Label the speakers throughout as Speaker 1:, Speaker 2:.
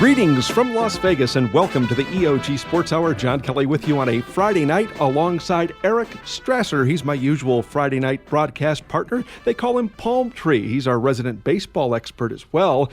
Speaker 1: Greetings from Las Vegas and welcome to the EOG Sports Hour. John Kelly with you on a Friday night alongside Eric Strasser. He's my usual Friday night broadcast partner. They call him Palm Tree. He's our resident baseball expert as well.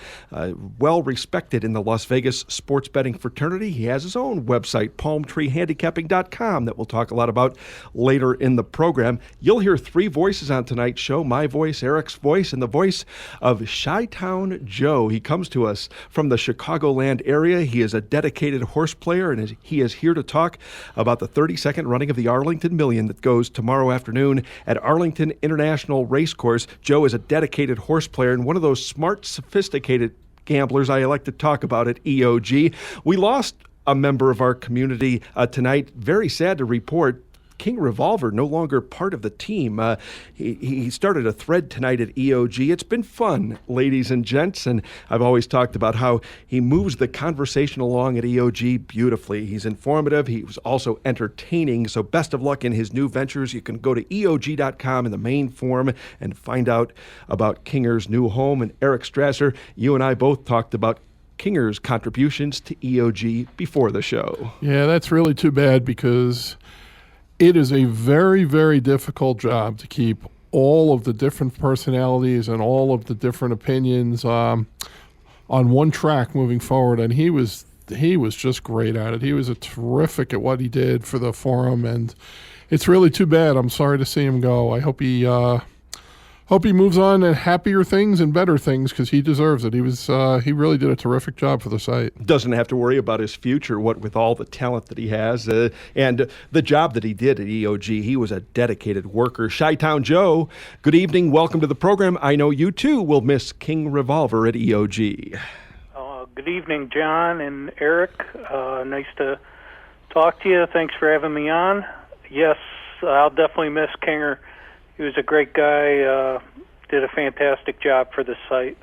Speaker 1: Well respected in the Las Vegas sports betting fraternity. He has his own website, palmtreehandicapping.com, that we'll talk a lot about later in the program. You'll hear three voices on tonight's show, my voice, Eric's voice, and the voice of ChiTownJoe. He comes to us from the Chicagoland area. He is a dedicated horse player, and he is here to talk about the 32nd running of the Arlington Million that goes tomorrow afternoon at Arlington International Racecourse. Joe is a dedicated horse player and one of those smart, sophisticated gamblers I like to talk about at EOG. We lost a member of our community tonight. Very sad to report. King Revolver, no longer part of the team. He started a thread tonight at EOG. It's been fun, ladies and gents, and I've always talked about how he moves the conversation along at EOG beautifully. He's informative. He was also entertaining, so best of luck in his new ventures. You can go to EOG.com in the main forum and find out about Kinger's new home. And Eric Strasser, you and I both talked about Kinger's contributions to EOG before the show.
Speaker 2: Yeah, that's really too bad because it is a very, very difficult job to keep all of the different personalities and all of the different opinions on one track moving forward. And he was just great at it. He was terrific at what he did for the forum, and it's really too bad. I'm sorry to see him go. I hope he moves on to happier things and better things because he deserves it. He really did a terrific job for the site.
Speaker 1: Doesn't have to worry about his future, what with all the talent that he has and the job that he did at EOG. He was a dedicated worker. ChiTownJoe, good evening. Welcome to the program. I know you too will miss King Revolver at EOG.
Speaker 3: Good evening, John and Eric. Nice to talk to you. Thanks for having me on. Yes, I'll definitely miss Kinger. He was a great guy, did a fantastic job for the site.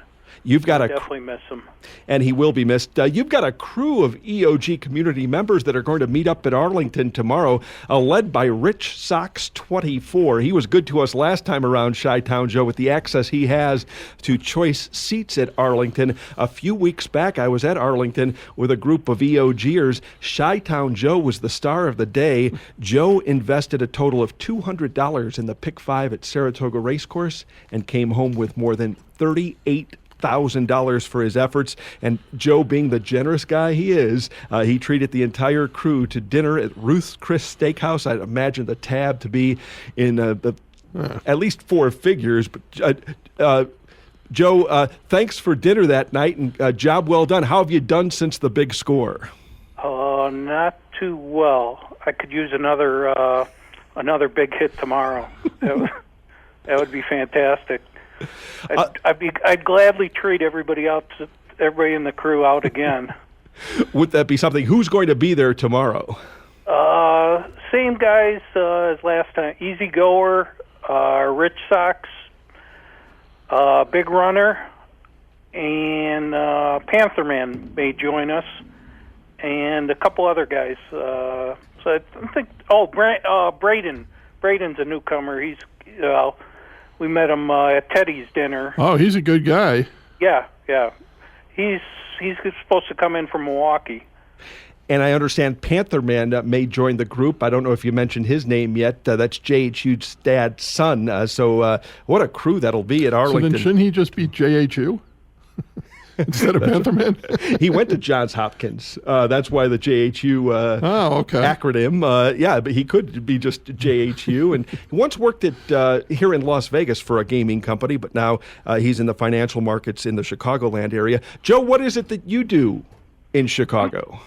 Speaker 3: Definitely miss him.
Speaker 1: And he will be missed. You've got a crew of EOG community members that are going to meet up at Arlington tomorrow, led by Rich Sox 24. He was good to us last time around, ChiTownJoe, with the access he has to choice seats at Arlington. A few weeks back, I was at Arlington with a group of EOGers. ChiTownJoe was the star of the day. Joe invested a total of $200 in the Pick 5 at Saratoga Racecourse and came home with more than $38,000 for his efforts. And Joe, being the generous guy he is, he treated the entire crew to dinner at Ruth's Chris Steakhouse. I'd imagine the tab to be in at least four figures. But Joe, thanks for dinner that night, and job well done. How have you done since the big score?
Speaker 3: Not too well. I could use another big hit tomorrow. That would be fantastic. I'd gladly treat everybody in the crew out again.
Speaker 1: Would that be something? Who's going to be there tomorrow?
Speaker 3: Same guys as last time. Easy Goer, Rich Sox, Big Runner, and Panther Man may join us, and a couple other guys. So I think. Braden. Braden's a newcomer. He's we met him at Teddy's dinner.
Speaker 2: Oh, he's a good guy.
Speaker 3: Yeah. He's supposed to come in from Milwaukee.
Speaker 1: And I understand Panther Man may join the group. I don't know if you mentioned his name yet. That's JHU's dad's son. So what a crew that'll be at Arlington.
Speaker 2: So then shouldn't he just be JHU? Instead of Pantherman?
Speaker 1: He went to Johns Hopkins. That's why the JHU acronym. Yeah, but he could be just JHU. And he once worked at here in Las Vegas for a gaming company, but now he's in the financial markets in the Chicagoland area. Joe, what is it that you do in Chicago?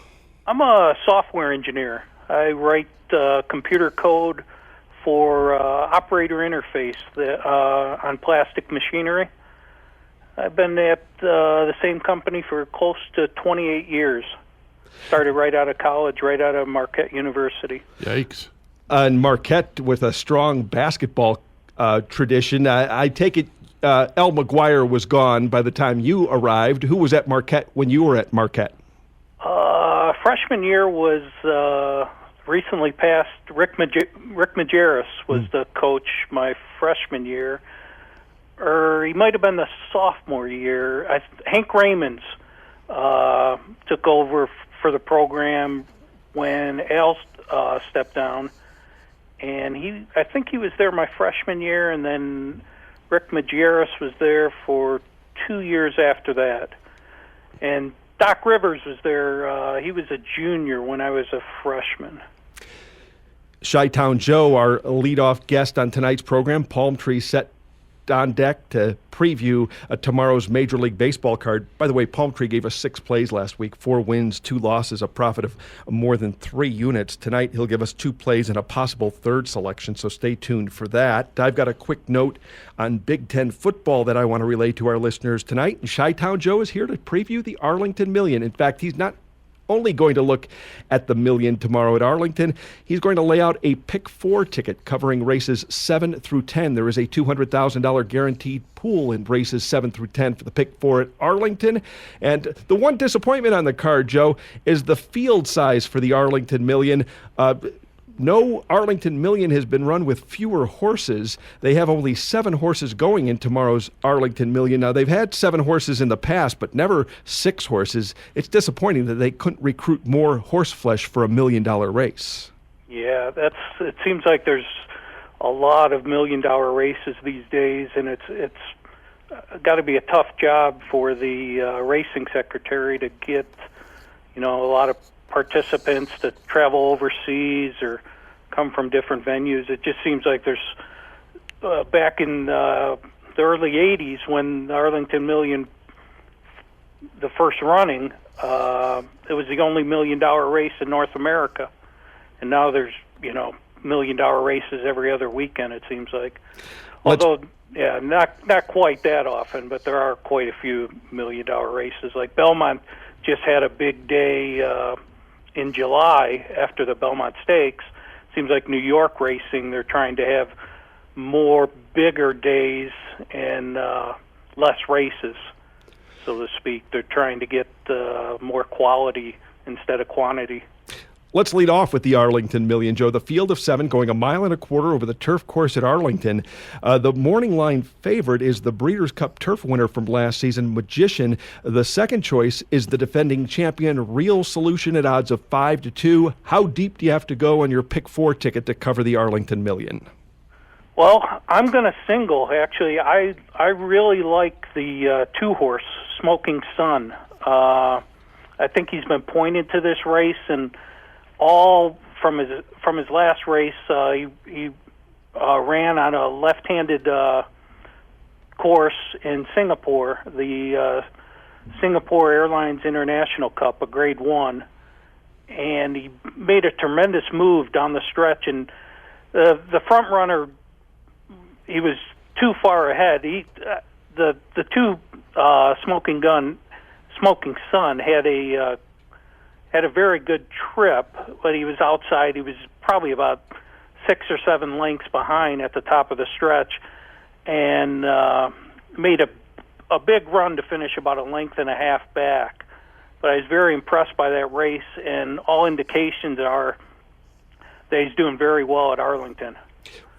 Speaker 3: I'm a software engineer. I write computer code for operator interface on plastic machinery. I've been at the same company for close to 28 years. Started right out of college, right out of Marquette University.
Speaker 2: Yikes.
Speaker 1: And Marquette with a strong basketball tradition. I take it El McGuire was gone by the time you arrived. Who was at Marquette when you were at Marquette?
Speaker 3: Freshman year was recently passed. Rick Majerus was the coach my freshman year. Or he might have been the sophomore year. Hank Raymonds took over for the program when Al stepped down, and I think he was there my freshman year, and then Rick Majerus was there for 2 years after that, and Doc Rivers was there. He was a junior when I was a freshman.
Speaker 1: ChiTownJoe, our leadoff guest on tonight's program, palm tree set on deck to preview tomorrow's Major League Baseball card. By the way, Palm Tree gave us 6 plays last week, 4 wins, 2 losses, a profit of more than 3 units. Tonight, he'll give us 2 plays and a possible third selection, so stay tuned for that. I've got a quick note on Big Ten football that I want to relay to our listeners tonight. And ChiTownJoe is here to preview the Arlington Million. In fact, he's not only going to look at the Million tomorrow at Arlington. He's going to lay out a Pick 4 ticket covering races 7 through 10. There is a $200,000 guaranteed pool in races 7 through 10 for the Pick 4 at Arlington. And the one disappointment on the card, Joe, is the field size for the Arlington Million. No Arlington Million has been run with fewer horses. They have only 7 horses going in tomorrow's Arlington Million. Now, they've had 7 horses in the past, but never 6 horses. It's disappointing that they couldn't recruit more horse flesh for $1 million race.
Speaker 3: Yeah, it seems like there's a lot of $1 million races these days, and it's got to be a tough job for the racing secretary to get, a lot of participants to travel overseas or come from different venues. It just seems like there's back in the early 80s when the Arlington Million, the first running, it was the only $1 million race in North America, and now there's $1 million races every other weekend, it seems like. Although not quite that often, but there are quite a few $1 million races. Like Belmont just had a big day in July after the Belmont Stakes. Seems like New York racing, they're trying to have more bigger days and less races, so to speak. They're trying to get more quality instead of quantity.
Speaker 1: Let's lead off with the Arlington Million, Joe. The field of 7 going 1.25 miles over the turf course at Arlington. The morning line favorite is the Breeders' Cup Turf winner from last season, Magician. The second choice is the defending champion, Real Solution, at odds of 5-2. How deep do you have to go on your Pick 4 ticket to cover the Arlington Million?
Speaker 3: Well, I'm going to single, actually. I really like the 2-horse, Smoking Sun. I think he's been pointed to this race, and all from his last race, he ran on a left-handed course in Singapore, the Singapore Airlines International Cup, a Grade 1, and he made a tremendous move down the stretch. And the front runner, he was too far ahead. The 2 Smoking Sun had a very good trip, but he was outside. He was probably about 6 or 7 lengths behind at the top of the stretch, and made a big run to finish about 1.5 lengths back. But I was very impressed by that race, and all indications are that he's doing very well at Arlington.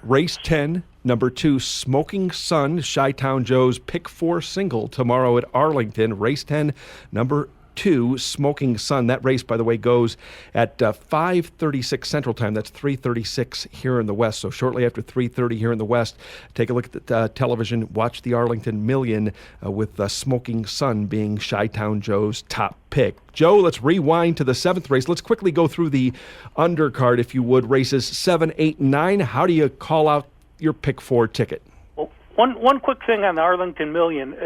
Speaker 1: Race 10, number 2, Smoking Sun, ChiTownJoe's Pick 4 single tomorrow at Arlington. Race 10, number 2, Smoking Sun. That race, by the way, goes at 5:36 Central Time. That's 3:36 here in the West. So shortly after 3:30 here in the West, take a look at the television, watch the Arlington Million with Smoking Sun being ChiTownJoe's top pick. Joe, let's rewind to the 7th race. Let's quickly go through the undercard, if you would. Races 7, 8, and 9. How do you call out your Pick 4 ticket?
Speaker 3: Well, one quick thing on the Arlington Million.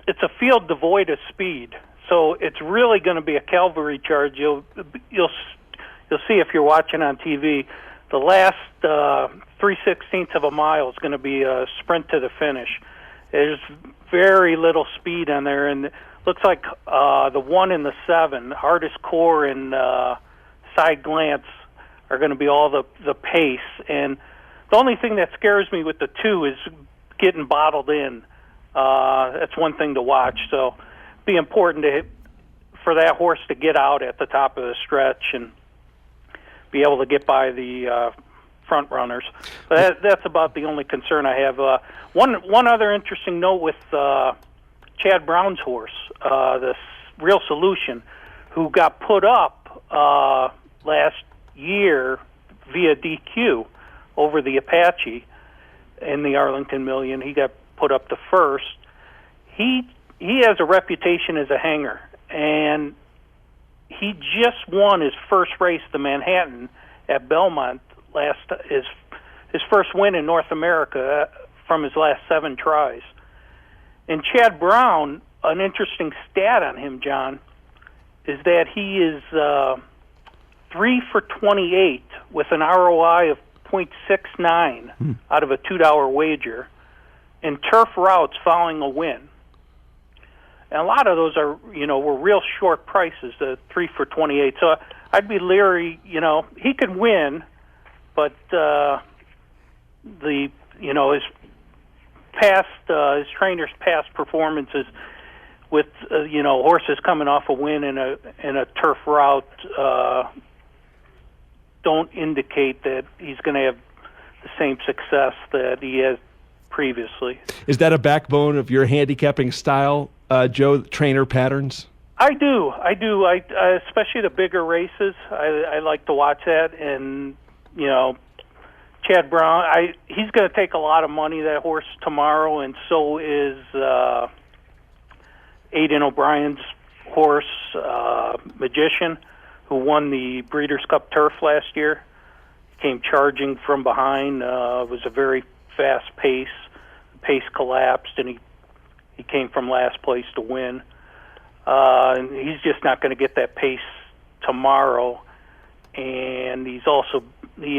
Speaker 3: It's a field devoid of speed, so it's really going to be a cavalry charge. You'll see if you're watching on TV. The last 3/16 of a mile is going to be a sprint to the finish. There's very little speed on there, and it looks like the 1 and the 7, Hardest Core and Side Glance, are going to be all the pace. And the only thing that scares me with the 2 is getting bottled in. That's one thing to watch. So it'd be important for that horse to get out at the top of the stretch and be able to get by the front runners. But that's about the only concern I have. One other interesting note with Chad Brown's horse. the Real Solution, who got put up last year via DQ over the Apache in the Arlington Million. He got put up to first. He has a reputation as a hanger, and he just won his first race, the Manhattan, at Belmont his first win in North America from his last 7 tries. And Chad Brown, an interesting stat on him, John, is that he is 3 for 28 with an ROI of 0.69 out of a $2 wager in turf routes following a win. And a lot of those were real short prices, the 3 for 28. So I'd be leery. He could win, but his trainer's past performances with horses coming off a win in a turf route don't indicate that he's going to have the same success that he has previously.
Speaker 1: Is that a backbone of your handicapping style, Joe? Trainer patterns?
Speaker 3: I do. I especially the bigger races. I like to watch that, and Chad Brown. He's going to take a lot of money, that horse, tomorrow, and so is Aidan O'Brien's horse, Magician, who won the Breeders' Cup Turf last year. Came charging from behind. It was a very fast pace. The pace collapsed, and he came from last place to win. And he's just not going to get that pace tomorrow. And he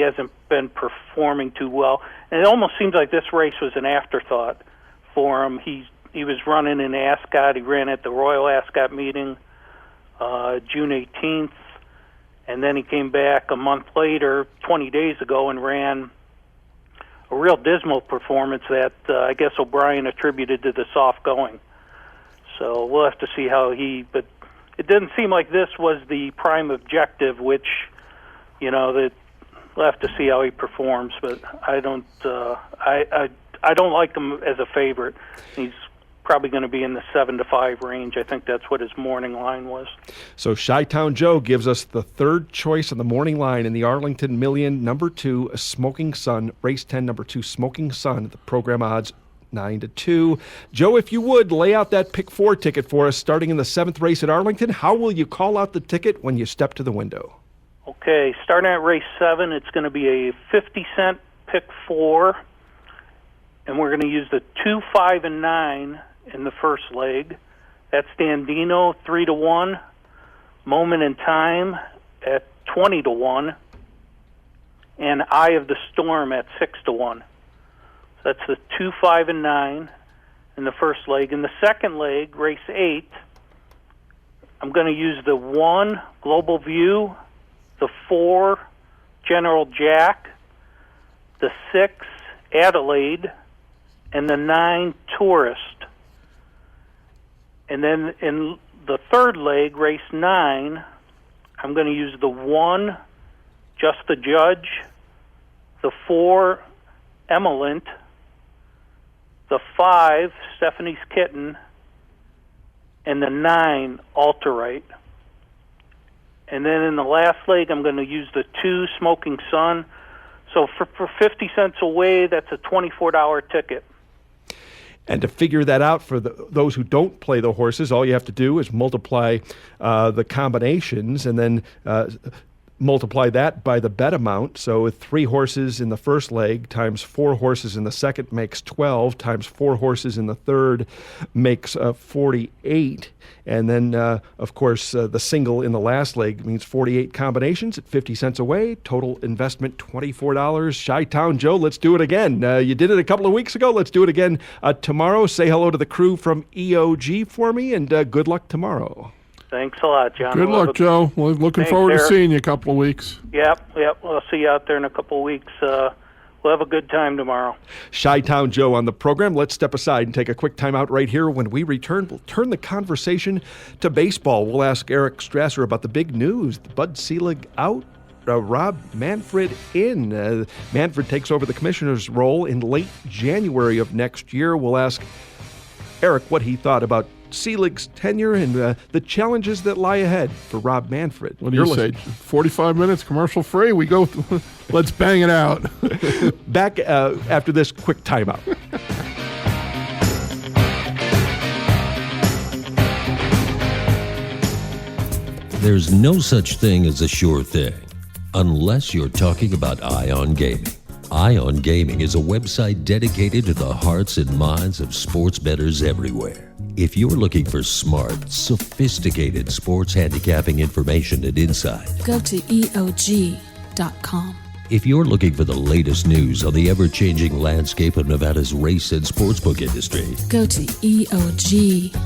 Speaker 3: hasn't been performing too well. And it almost seems like this race was an afterthought for him. He was running in Ascot. He ran at the Royal Ascot meeting June 18th. And then he came back a month later, 20 days ago, and ran a real dismal performance that I guess O'Brien attributed to the soft going. So we'll have to see but it didn't seem like this was the prime objective, which, that we'll have to see how he performs. But I don't like him as a favorite. He's probably going to be in the 7-5 range. I think that's what his morning line was.
Speaker 1: So ChiTownJoe gives us the third choice on the morning line in the Arlington Million, number 2, Smoking Sun, race 10, number 2, Smoking Sun. The program odds 9-2. Joe, if you would, lay out that pick 4 ticket for us starting in the 7th race at Arlington. How will you call out the ticket when you step to the window?
Speaker 3: Okay, starting at race 7, it's going to be a 50-cent pick 4, and we're going to use the 2, 5, and 9 in the first leg. That's Dandino 3-1, Moment in Time at 20-1, and Eye of the Storm at 6-1. That's the 2, 5, and 9 in the first leg. In the second leg, race 8, I'm going to use the 1, Global View, the 4, General Jack, the 6, Adelaide, and the 9, Tourist. And then in the third leg, race 9, I'm going to use the 1, Just the Judge, the 4, Emmelant, the 5, Stephanie's Kitten, and the 9, Alterite. And then in the last leg, I'm going to use the 2, Smoking Sun. So for 50 cents away, that's a $24 ticket.
Speaker 1: And to figure that out for those who don't play the horses, all you have to do is multiply the combinations and then multiply that by the bet amount. So with 3 horses in the first leg times 4 horses in the second makes 12, times 4 horses in the third makes 48. And then, of course, the single in the last leg means 48 combinations at 50 cents away. Total investment $24. ChiTownJoe, let's do it again. You did it a couple of weeks ago. Let's do it again tomorrow. Say hello to the crew from EOG for me, and good luck tomorrow.
Speaker 3: Thanks a lot, John.
Speaker 2: Good luck, Joe. We're looking forward to seeing you a couple of weeks.
Speaker 3: Yep. We'll see you out there in a couple of weeks. We'll have a good time tomorrow.
Speaker 1: ChiTownJoe on the program. Let's step aside and take a quick time out right here. When we return, we'll turn the conversation to baseball. We'll ask Eric Strasser about the big news. Bud Selig out. Rob Manfred in. Manfred takes over the commissioner's role in late January of next year. We'll ask Eric what he thought about Selig's tenure and the challenges that lie ahead for Rob Manfred.
Speaker 2: What do you say? 45 minutes, commercial free. We go. Let's bang it out.
Speaker 1: Back after this quick timeout.
Speaker 4: There's no such thing as a sure thing, unless you're talking about Ion Gaming. Ion Gaming is a website dedicated to the hearts and minds of sports bettors everywhere. If you're looking for smart, sophisticated sports handicapping information and insight,
Speaker 5: go to EOG.com.
Speaker 4: If you're looking for the latest news on the ever-changing landscape of Nevada's race and sportsbook industry,
Speaker 5: go to EOG.com.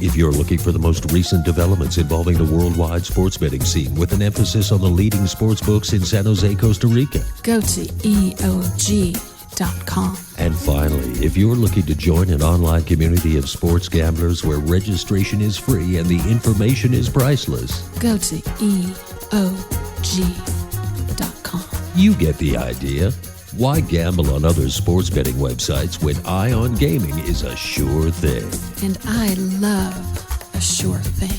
Speaker 4: If you're looking for the most recent developments involving the worldwide sports betting scene with an emphasis on the leading sports books in San Jose, Costa Rica,
Speaker 5: go to EOG.com.
Speaker 4: And finally, if you're looking to join an online community of sports gamblers where registration is free and the information is priceless,
Speaker 5: go to EOG.com.
Speaker 4: You get the idea. Why gamble on other sports betting websites when Ion Gaming is a sure thing?
Speaker 5: And I love a sure thing.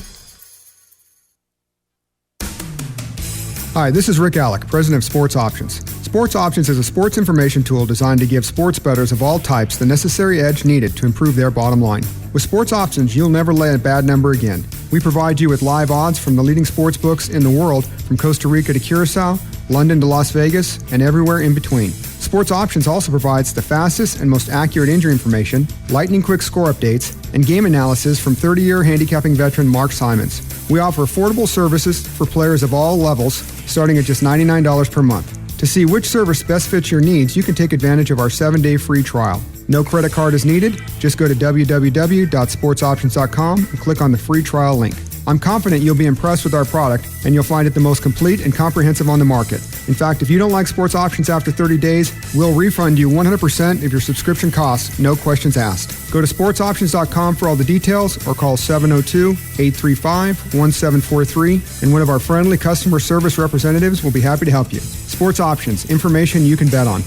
Speaker 6: Hi, this is Rick Alec, president of Sports Options. Sports Options is a sports information tool designed to give sports bettors of all types the necessary edge needed to improve their bottom line. With Sports Options, you'll never lay a bad number again. We provide you with live odds from the leading sports books in the world, from Costa Rica to Curacao, London to Las Vegas, and everywhere in between. Sports Options also provides the fastest and most accurate injury information, lightning-quick score updates, and game analysis from 30-year handicapping veteran Mark Simons. We offer affordable services for players of all levels, starting at just $99 per month. To see which service best fits your needs, you can take advantage of our 7-day free trial. No credit card is needed. Just go to www.sportsoptions.com and click on the free trial link. I'm confident you'll be impressed with our product, and you'll find it the most complete and comprehensive on the market. In fact, if you don't like Sports Options after 30 days, we'll refund you 100% of your subscription costs, no questions asked. Go to sportsoptions.com for all the details or call 702-835-1743, and one of our friendly customer service representatives will be happy to help you. Sports Options, information you can bet on.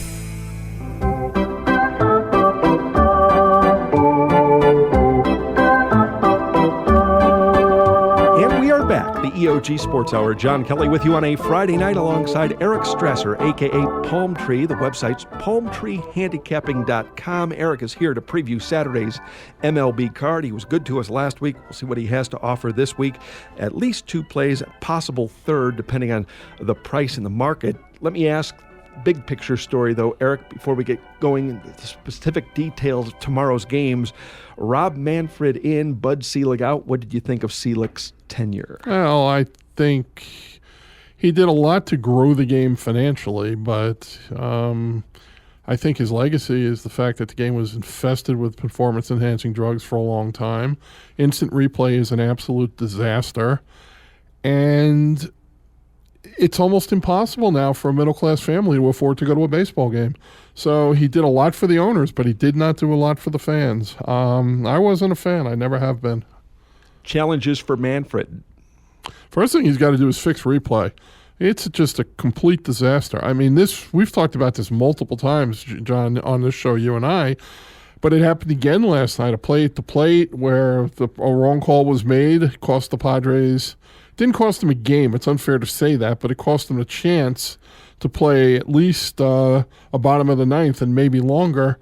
Speaker 1: The EOG Sports Hour. John Kelly with you on a Friday night alongside Eric Strasser, a.k.a. Palm Tree. The website's palmtreehandicapping.com. Eric is here to preview Saturday's MLB card. He was good to us last week. We'll see what he has to offer this week. At least 2 plays, possible third, depending on the price in the market. Let me ask big picture story, though, Eric, before we get going into the specific details of tomorrow's games. Rob Manfred in, Bud Selig out. What did you think of Selig's tenure?
Speaker 2: Well, I think he did a lot to grow the game financially, but I think his legacy is the fact that the game was infested with performance-enhancing drugs for a long time. Instant replay is an absolute disaster, and it's almost impossible now for a middle-class family to afford to go to a baseball game. So he did a lot for the owners, but he did not do a lot for the fans. I wasn't a fan. I never have been.
Speaker 1: Challenges for Manfred.
Speaker 2: First thing he's got to do is fix replay. It's just a complete disaster. I mean, we've talked about this multiple times, John, on this show, you and I, but it happened again last night, a play at the plate where a wrong call was made, cost the Padres. Didn't cost them a game. It's unfair to say that, but it cost them a chance to play at least a bottom of the ninth and maybe longer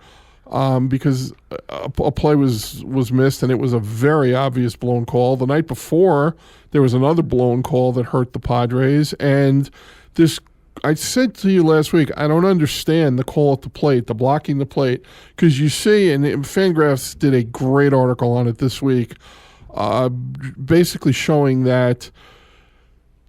Speaker 2: because a play was missed, and it was a very obvious blown call. The night before, there was another blown call that hurt the Padres, and this. I said to you last week, I don't understand the call at the plate, the blocking the plate, because you see, and Fangraphs did a great article on it this week, basically showing that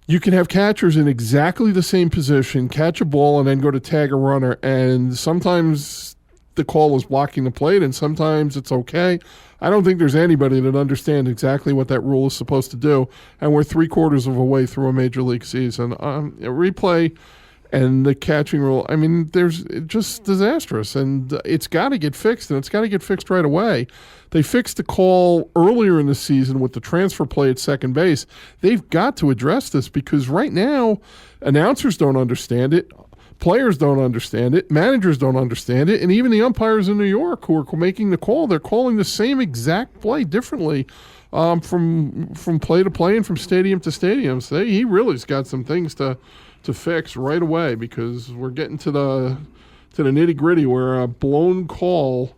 Speaker 2: you can have catchers in exactly the same position, catch a ball, and then go to tag a runner, and sometimes the call is blocking the plate, and sometimes it's okay. I don't think there's anybody that understands exactly what that rule is supposed to do, and we're 3/4 of a way through a major league season. Replay and the catching rule, I mean, it's just disastrous, and it's got to get fixed, and it's got to get fixed right away. They fixed the call earlier in the season with the transfer play at second base. They've got to address this because right now, announcers don't understand it. Players don't understand it. Managers don't understand it. And even the umpires in New York who are making the call, they're calling the same exact play differently from play to play and from stadium to stadium. So he really's got some things to fix right away, because we're getting to the nitty-gritty where a blown call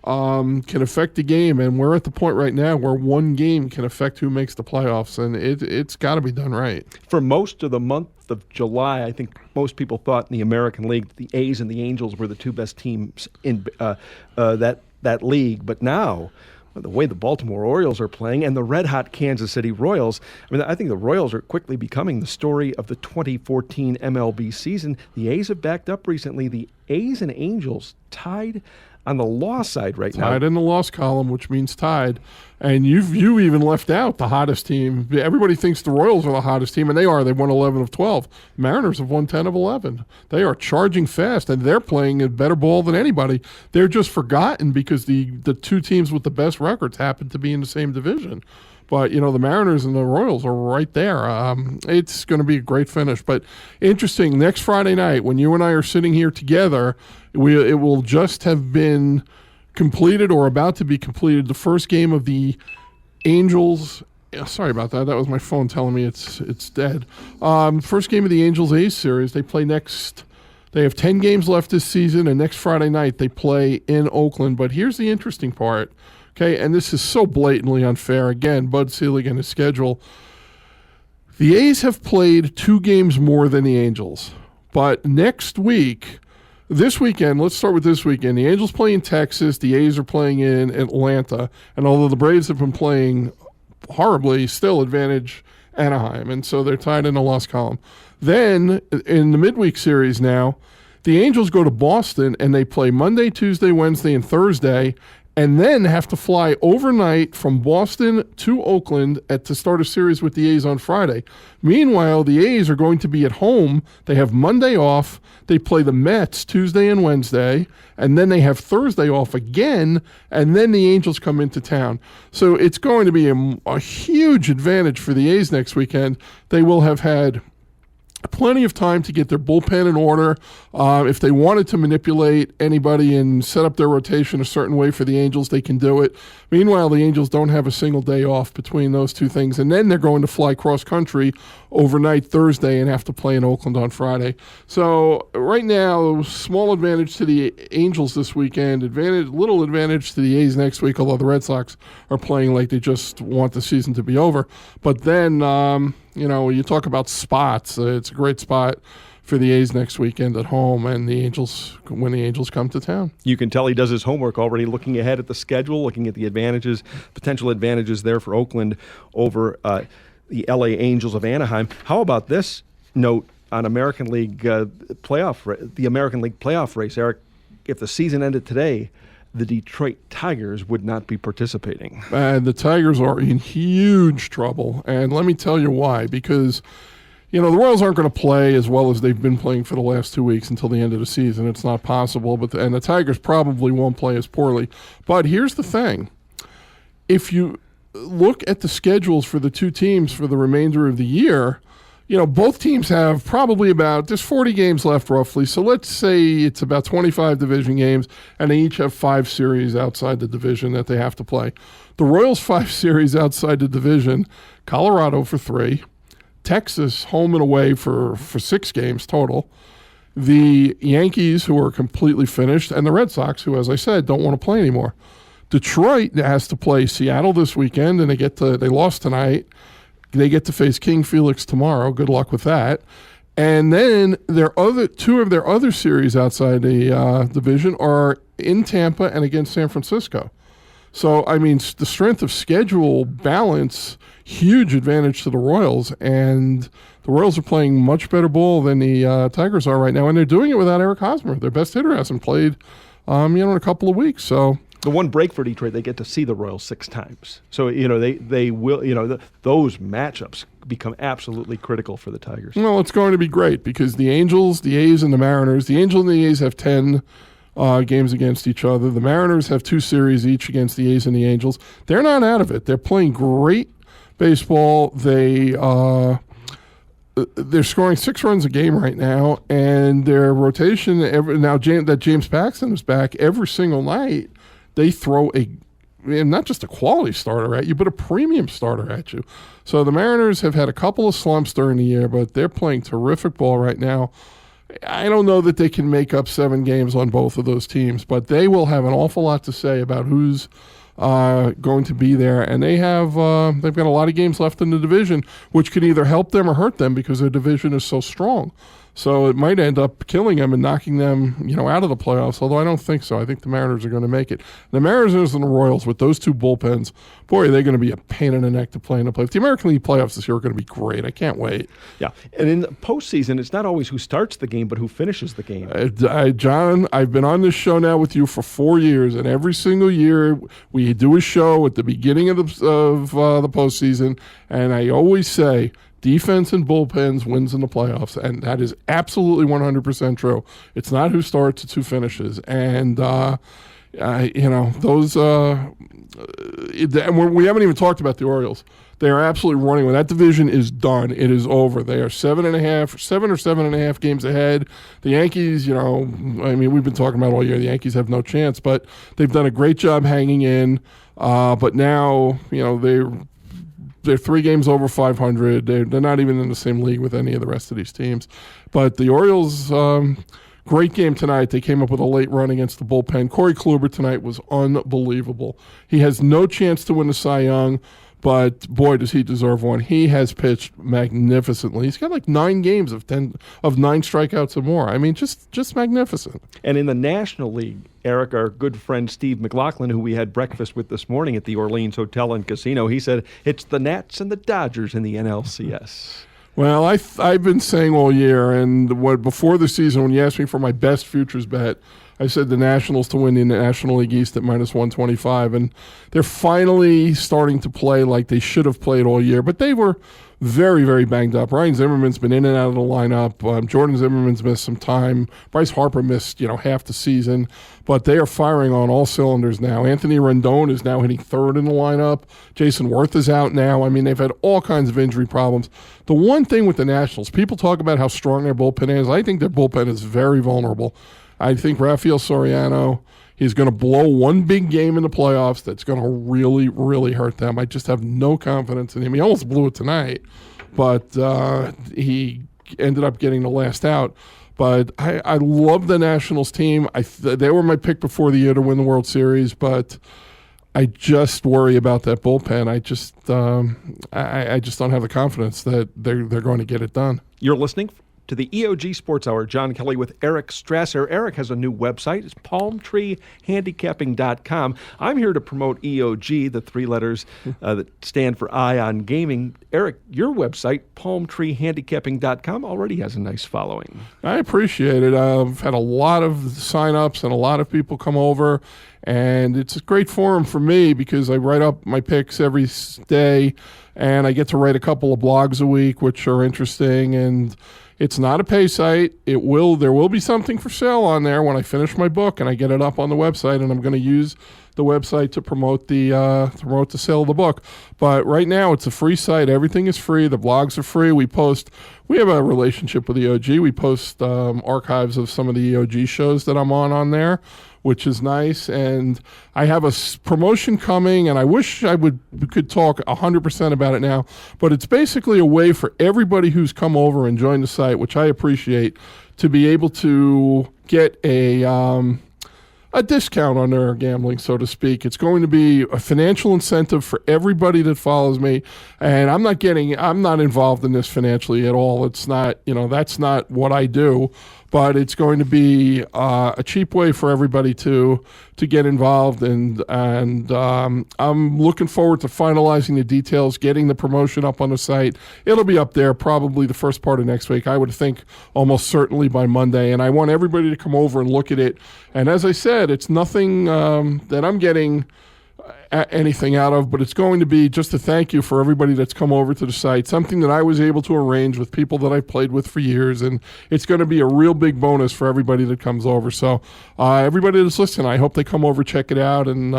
Speaker 2: can affect the game, and we're at the point right now where one game can affect who makes the playoffs, and it's got to be done right.
Speaker 1: For most of the month of July, I think most people thought in the American League the A's and the Angels were the two best teams in that league. But now, the way the Baltimore Orioles are playing and the red-hot Kansas City Royals, I think the Royals are quickly becoming the story of the 2014 MLB season. The A's have backed up recently. The A's and Angels tied on the loss side right now.
Speaker 2: Tied in the loss column, which means tied. And you even left out the hottest team. Everybody thinks the Royals are the hottest team, and they are. They've won 11 of 12. Mariners have won 10 of 11. They are charging fast, and they're playing a better ball than anybody. They're just forgotten because the two teams with the best records happen to be in the same division. But, the Mariners and the Royals are right there. It's going to be a great finish. But interesting, next Friday night, when you and I are sitting here together, it will just have been completed or about to be completed the first game of the Angels. Sorry about that. That was my phone telling me it's dead. First game of the Angels-A's series. They play next. They have 10 games left this season, and next Friday night they play in Oakland. But here's the interesting part. Okay, and this is so blatantly unfair. Again, Bud Selig and his schedule. The A's have played 2 games more than the Angels. But next week, this weekend, let's start with this weekend. The Angels play in Texas. The A's are playing in Atlanta. And although the Braves have been playing horribly, still advantage Anaheim. And so they're tied in the loss column. Then, in the midweek series now, the Angels go to Boston, and they play Monday, Tuesday, Wednesday, and Thursday, and then have to fly overnight from Boston to Oakland to start a series with the A's on Friday. Meanwhile, the A's are going to be at home. They have Monday off. They play the Mets Tuesday and Wednesday, and then they have Thursday off again, and then the Angels come into town. So it's going to be a huge advantage for the A's next weekend. They will have had plenty of time to get their bullpen in order. If they wanted to manipulate anybody and set up their rotation a certain way for the Angels, they can do it. Meanwhile, the Angels don't have a single day off between those two things, and then they're going to fly cross-country overnight Thursday and have to play in Oakland on Friday. So right now, small advantage to the Angels this weekend, little advantage to the A's next week, although the Red Sox are playing like they just want the season to be over. But then, you talk about spots. It's a great spot for the A's next weekend at home, and when the Angels come to town.
Speaker 1: You can tell he does his homework already, looking ahead at the schedule, looking at the potential advantages there for Oakland over the LA Angels of Anaheim. How about this note on American League the American League playoff race, Eric? If the season ended today, the Detroit Tigers would not be participating.
Speaker 2: And the Tigers are in huge trouble, and let me tell you why. Because the Royals aren't going to play as well as they've been playing for the last 2 weeks until the end of the season. It's not possible, and the Tigers probably won't play as poorly. But here's the thing. If you look at the schedules for the two teams for the remainder of the year, both teams have probably there's 40 games left roughly. So let's say it's about 25 division games, and they each have 5 series outside the division that they have to play. The Royals' 5 series outside the division, Colorado for 3, Texas home and away for 6 games total, the Yankees, who are completely finished, and the Red Sox, who, as I said, don't want to play anymore. Detroit has to play Seattle this weekend, and they lost tonight. They get to face King Felix tomorrow. Good luck with that. And then two of their other series outside the division are in Tampa and against San Francisco. So, the strength of schedule balance, huge advantage to the Royals. And the Royals are playing much better ball than the Tigers are right now. And they're doing it without Eric Hosmer. Their best hitter hasn't played, in a couple of weeks. So
Speaker 1: the one break for Detroit, they get to see the Royals 6 times. So, they will, those matchups become absolutely critical for the Tigers.
Speaker 2: Well, it's going to be great because the Angels, the A's, and the Mariners, the Angels and the A's have 10 games against each other. The Mariners have 2 series each against the A's and the Angels. They're not out of it. They're playing great baseball. they're scoring 6 runs a game right now, and their rotation that James Paxton is back every single night. They throw not just a quality starter at you, but a premium starter at you. So the Mariners have had a couple of slumps during the year, but they're playing terrific ball right now. I don't know that they can make up 7 games on both of those teams, but they will have an awful lot to say about who's going to be there, and they've got a lot of games left in the division, which could either help them or hurt them because their division is so strong. So it might end up killing them and knocking them, out of the playoffs, although I don't think so. I think the Mariners are going to make it. The Mariners and the Royals, with those 2 bullpens, boy, are they going to be a pain in the neck to play in the playoffs. The American League playoffs this year are going to be great. I can't wait.
Speaker 1: Yeah, and in the postseason, it's not always who starts the game, but who finishes the game.
Speaker 2: John, I've been on this show now with you for 4 years, and every single year we do a show at the beginning of the postseason, and I always say, defense and bullpens wins in the playoffs, and that is absolutely 100% true. It's not who starts, it's who finishes. And, we haven't even talked about the Orioles. They are absolutely running. When that division is done, it is over. They are 7.5 games ahead. The Yankees, we've been talking about all year, the Yankees have no chance, but they've done a great job hanging in. But now, they're 3 games over 500. They're not even in the same league with any of the rest of these teams. But the Orioles, great game tonight. They came up with a late run against the bullpen. Corey Kluber tonight was unbelievable. He has no chance to win the Cy Young, but boy, does he deserve one. He has pitched magnificently. He's got like 9 games of 9 strikeouts or more. I mean, just magnificent.
Speaker 1: And in the National League, Eric, our good friend Steve McLaughlin, who we had breakfast with this morning at the Orleans Hotel and Casino, he said it's the Nats and the Dodgers in the NLCS.
Speaker 2: Well, I've been saying all year, and before the season, when you asked me for my best futures bet, I said the Nationals to win the National League East at -125, and they're finally starting to play like they should have played all year, but they were very, very banged up. Ryan Zimmerman's been in and out of the lineup. Jordan Zimmerman's missed some time. Bryce Harper missed, half the season, but they are firing on all cylinders now. Anthony Rendon is now hitting 3rd in the lineup. Jason Worth is out now. I mean, they've had all kinds of injury problems. The one thing with the Nationals, people talk about how strong their bullpen is. I think their bullpen is very vulnerable. I think Rafael Soriano, he's going to blow one big game in the playoffs that's going to really, really hurt them. I just have no confidence in him. He almost blew it tonight, but he ended up getting the last out. But I love the Nationals team. They were my pick before the year to win the World Series, but I just worry about that bullpen. I just don't have the confidence that they're going to get it done.
Speaker 1: You're listening to the EOG Sports Hour. John Kelly with Eric Strasser. Eric has a new website. It's palmtreehandicapping.com. I'm here to promote EOG, the 3 letters that stand for Eye on Gaming. Eric, your website, palmtreehandicapping.com, already has a nice following.
Speaker 2: I appreciate it. I've had a lot of sign-ups and a lot of people come over, and it's a great forum for me because I write up my picks every day, and I get to write a couple of blogs a week, which are interesting, and it's not a pay site. There will be something for sale on there when I finish my book and I get it up on the website, and I'm going to use the website to promote the sale of the book. But right now, it's a free site. Everything is free. The blogs are free. We have a relationship with EOG. We post archives of some of the EOG shows that I'm on there, which is nice. And I have a promotion coming, and I wish could talk 100% about it now, but it's basically a way for everybody who's come over and joined the site, which I appreciate, to be able to get a discount on their gambling, so to speak. It's going to be a financial incentive for everybody that follows me, and I'm not involved in this financially at all. It's not, that's not what I do, but it's going to be a cheap way for everybody to get involved, and I'm looking forward to finalizing the details, getting the promotion up on the site. It'll be up there probably the first part of next week. I would think almost certainly by Monday, and I want everybody to come over and look at it. And as I said, it's nothing that I'm getting anything out of, but it's going to be just a thank you for everybody that's come over to the site, something that I was able to arrange with people that I've played with for years, and it's going to be a real big bonus for everybody that comes over. So everybody that's listening, I hope they come over, check it out, and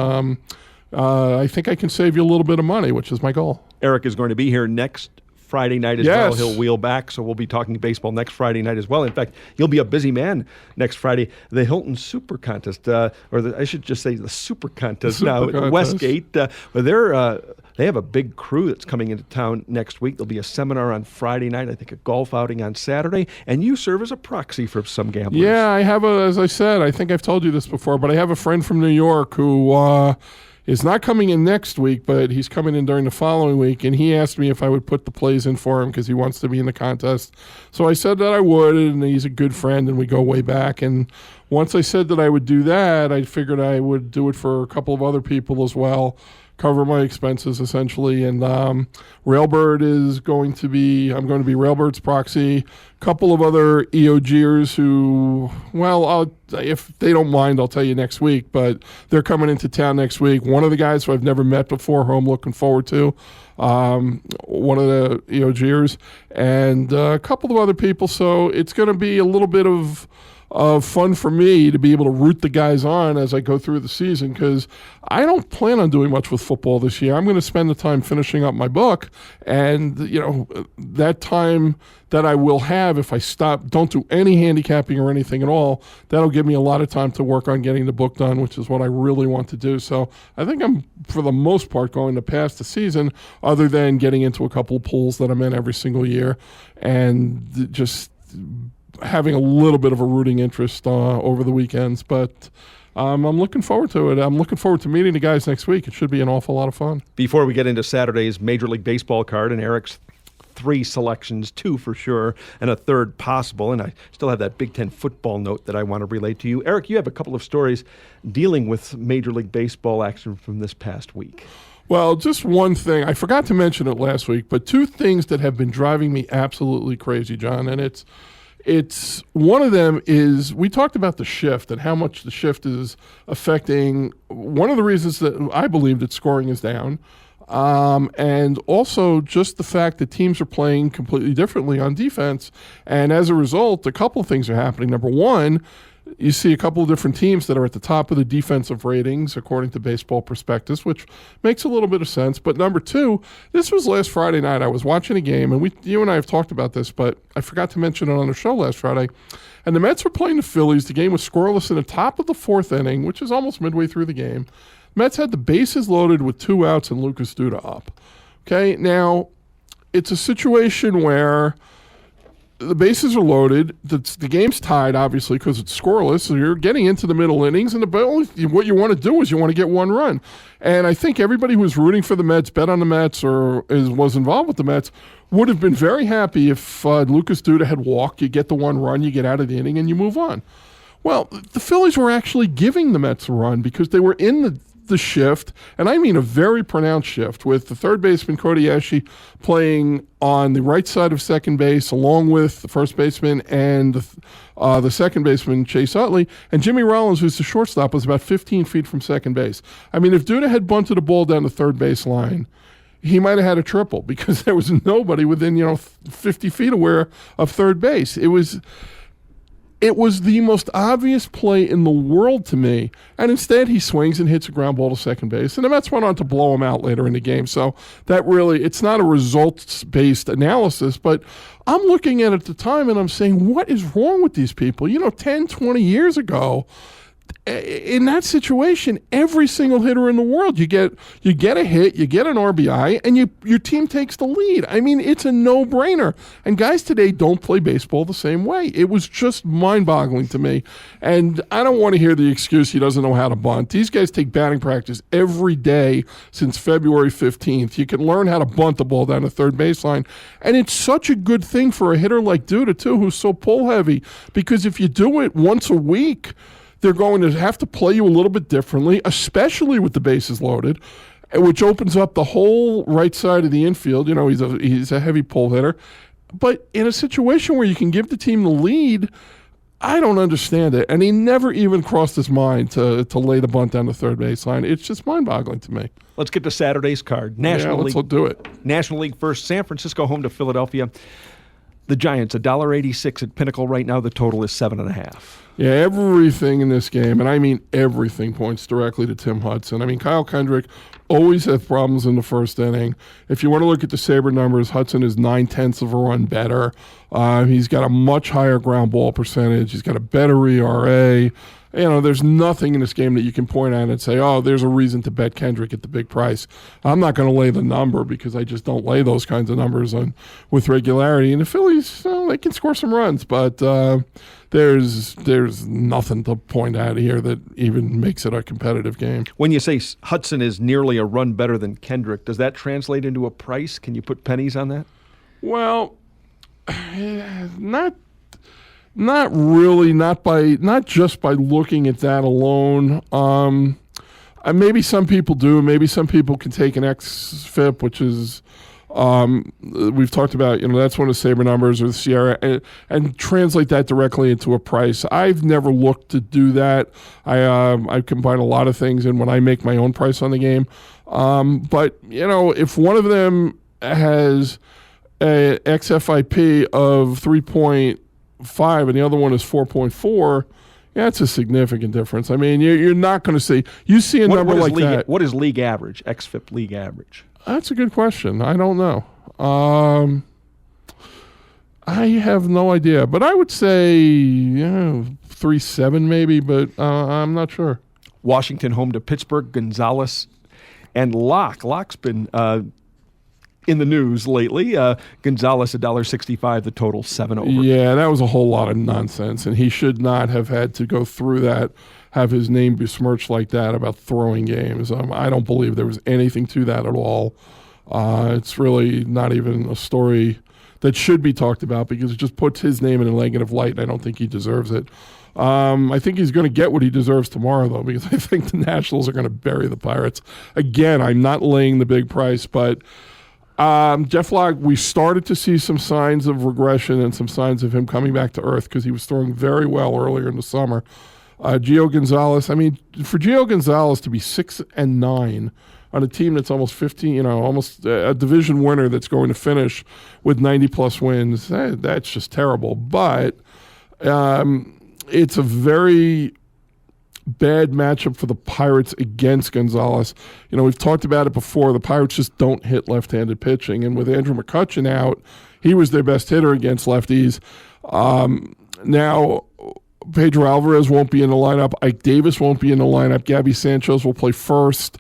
Speaker 2: I think I can save you a little bit of money, which is my goal.
Speaker 1: Eric is going to be here next Friday night as
Speaker 2: Yes.
Speaker 1: well. He'll wheel back, so we'll be talking baseball next Friday night as well. In fact, you'll be a busy man next Friday. The Hilton Super Contest, I should just say the Super Contest at Westgate. They have a big crew that's coming into town next week. There'll be a seminar on Friday night, I think a golf outing on Saturday, and you serve as a proxy for some gamblers.
Speaker 2: Yeah, I have as I said, I think I've told you this before, but I have a friend from New York who is not coming in next week, but he's coming in during the following week, and he asked me if I would put the plays in for him because he wants to be in the contest. So I said that I would, and he's a good friend, and we go way back. And once I said that I would do that, I figured I would do it for a couple of other people as well, cover my expenses essentially. And Railbird is going to be, I'm going to be Railbird's proxy. A couple of other EOGers who, if they don't mind, I'll tell you next week, but they're coming into town next week. One of the guys who I've never met before, who I'm looking forward to, one of the EOGers, and a couple of other people. So it's going to be a little bit of fun for me to be able to root the guys on as I go through the season, because I don't plan on doing much with football this year. I'm going to spend the time finishing up my book, and that time that I will have if I don't do any handicapping or anything at all, that'll give me a lot of time to work on getting the book done, which is what I really want to do. So I think I'm, for the most part, going to pass the season, other than getting into a couple of pools that I'm in every single year and just having a little bit of a rooting interest over the weekends. But I'm looking forward to it. I'm looking forward to meeting the guys next week. It should be an awful lot of fun.
Speaker 1: Before we get into Saturday's Major League Baseball card and Eric's 3 selections, 2 for sure, and a third possible, and I still have that Big Ten football note that I want to relate to you. Eric, you have a couple of stories dealing with Major League Baseball action from this past week.
Speaker 2: Well, just one thing. I forgot to mention it last week, but 2 things that have been driving me absolutely crazy, John, and it's one of them is we talked about the shift and how much the shift is affecting one of the reasons that I believe that scoring is down. And also just the fact that teams are playing completely differently on defense. And as a result, a couple of things are happening. Number one, you see a couple of different teams that are at the top of the defensive ratings, according to Baseball Prospectus, which makes a little bit of sense. But number two, this was last Friday night. I was watching a game, and you and I have talked about this, but I forgot to mention it on the show last Friday. And the Mets were playing the Phillies. The game was scoreless in the top of the 4th inning, which is almost midway through the game. Mets had the bases loaded with 2 outs and Lucas Duda up. Okay, now it's a situation where the bases are loaded. The game's tied, obviously, because it's scoreless. So you're getting into the middle innings, and what you want to do is you want to get 1 run. And I think everybody who was rooting for the Mets, bet on the Mets, or was involved with the Mets, would have been very happy if Lucas Duda had walked. You get the 1 run, you get out of the inning, and you move on. Well, the Phillies were actually giving the Mets a run because they were in the shift, and I mean a very pronounced shift, with the third baseman Kobayashi playing on the right side of second base along with the first baseman and the second baseman Chase Utley, and Jimmy Rollins, who's the shortstop, was about 15 feet from second base. I mean, if Duda had bunted a ball down the third base line, he might have had a triple because there was nobody within 50 feet aware of third base. It was the most obvious play in the world to me, and instead he swings and hits a ground ball to second base, and the Mets went on to blow him out later in the game. So that really, it's not a results-based analysis, but I'm looking at it at the time and I'm saying, what is wrong with these people? 10, 20 years ago, in that situation, every single hitter in the world, you get a hit, you get an RBI, and your team takes the lead. I mean, it's a no-brainer. And guys today don't play baseball the same way. It was just mind-boggling to me. And I don't want to hear the excuse he doesn't know how to bunt. These guys take batting practice every day since February 15th. You can learn how to bunt the ball down the third baseline. And it's such a good thing for a hitter like Duda, too, who's so pull-heavy, because if you do it once a week, they're going to have to play you a little bit differently, especially with the bases loaded, which opens up the whole right side of the infield. He's a heavy pull hitter. But in a situation where you can give the team the lead, I don't understand it. And he never even crossed his mind to lay the bunt down the third baseline. It's just mind-boggling to me.
Speaker 1: Let's get to Saturday's card.
Speaker 2: Let's do it.
Speaker 1: National League first, San Francisco home to Philadelphia. The Giants, $1.86 at Pinnacle right now. The total is 7.5.
Speaker 2: Yeah, everything in this game, and I mean everything, points directly to Tim Hudson. I mean, Kyle Kendrick always have problems in the first inning. If you want to look at the Sabre numbers, Hudson is 0.9 of a run better. He's got a much higher ground ball percentage. He's got a better ERA. There's nothing in this game that you can point at and say, oh, there's a reason to bet Kendrick at the big price. I'm not going to lay the number because I just don't lay those kinds of numbers with regularity. And the Phillies, they can score some runs, but there's nothing to point at here that even makes it a competitive game.
Speaker 1: When you say Hudson is nearly a run better than Kendrick, does that translate into a price? Can you put pennies on that?
Speaker 2: Well, not really, not just by looking at that alone. Maybe some people do. Maybe some people can take an XFIP, which is we've talked about. That's one of the Sabre numbers or the Sierra, and translate that directly into a price. I've never looked to do that. I combine a lot of things in when I make my own price on the game. But if one of them has a XFIP of 3.5 and the other one is 4.4, that's a significant difference. I mean, you're not going to see a number like that.
Speaker 1: What is league average, XFIP league average?
Speaker 2: That's a good question. I don't know. I have no idea, but I would say 3.7 maybe, but I'm not sure.
Speaker 1: Washington home to Pittsburgh, Gonzalez and Locke. Locke's been in the news lately. Gonzalez $1.65, the total 7 over.
Speaker 2: Yeah, that was a whole lot of nonsense, and he should not have had to go through that, have his name besmirched like that about throwing games. I don't believe there was anything to that at all. It's really not even a story that should be talked about because it just puts his name in a negative light, and I don't think he deserves it. I think he's going to get what he deserves tomorrow, though, because I think the Nationals are going to bury the Pirates. Again, I'm not laying the big price, but Jeff Locke, we started to see some signs of regression and some signs of him coming back to earth because he was throwing very well earlier in the summer. Gio Gonzalez, for Gio Gonzalez to be 6-9 on a team that's almost 15, almost a division winner that's going to finish with 90-plus wins, that's just terrible. But it's a very bad matchup for the Pirates against Gonzalez. We've talked about it before. The Pirates just don't hit left-handed pitching. And with Andrew McCutchen out, he was their best hitter against lefties. Now, Pedro Alvarez won't be in the lineup. Ike Davis won't be in the lineup. Gabby Sanchez will play first.